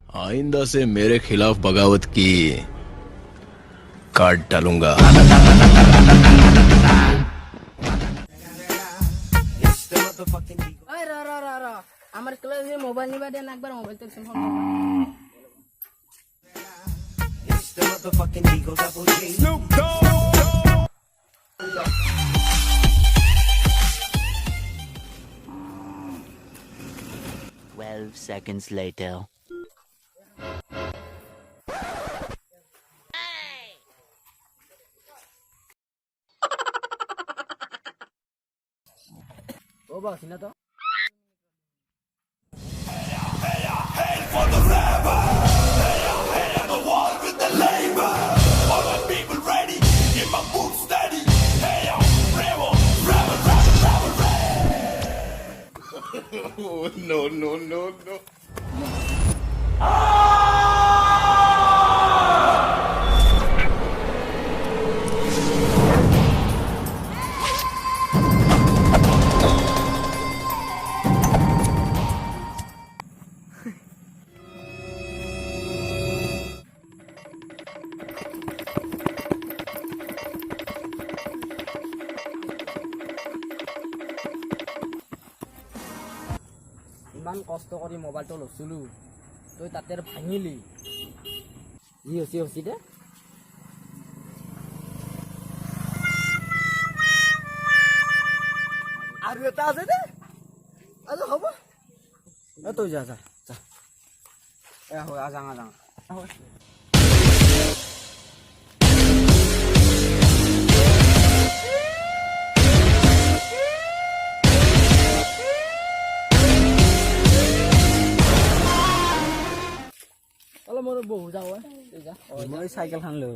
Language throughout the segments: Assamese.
आइंदा से मेरे खिलाफ बगावत की काट डालूंगा। ওই র র র র আমার ক্লাসে মোবাইল নিবা দেন একবার মোবাইল তো ফোন করব 12 seconds later. ও বাস না তো No, no, no, no. ইমান কষ্ট কৰি মোবাইলটো লৈছিলো তই তাতে ভাঙিলি ই হচি দে আৰু এটা আছে দে আৰু হ'ব তই যা যা যা হয় আজাং অলপ মোৰ বহু যাওঁ মই চাইকেলখন লৈ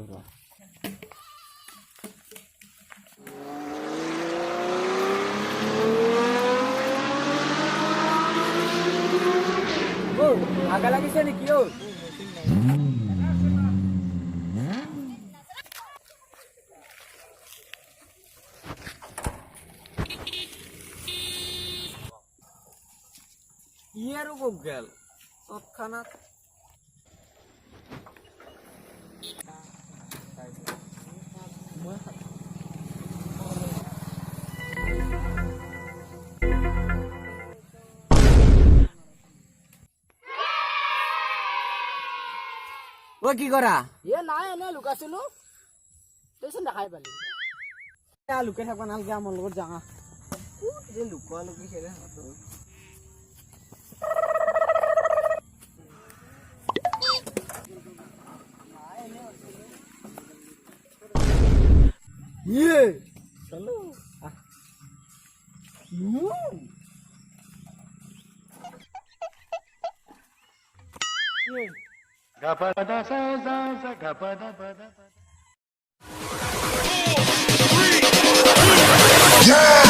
আগা লাগিছে নেকি অ ই আৰু ক'ত গেল তৎক্ষণাত ও কি কৰা এ নাই এনে লুকাছিলো তইচোন দেখাই পালি লুকাই থাকবা নালাগে আমাৰ লগত যাঙা লুকুৱা লুকি খেলে ये चलो Gapada sa sa gapada pada. Yeah!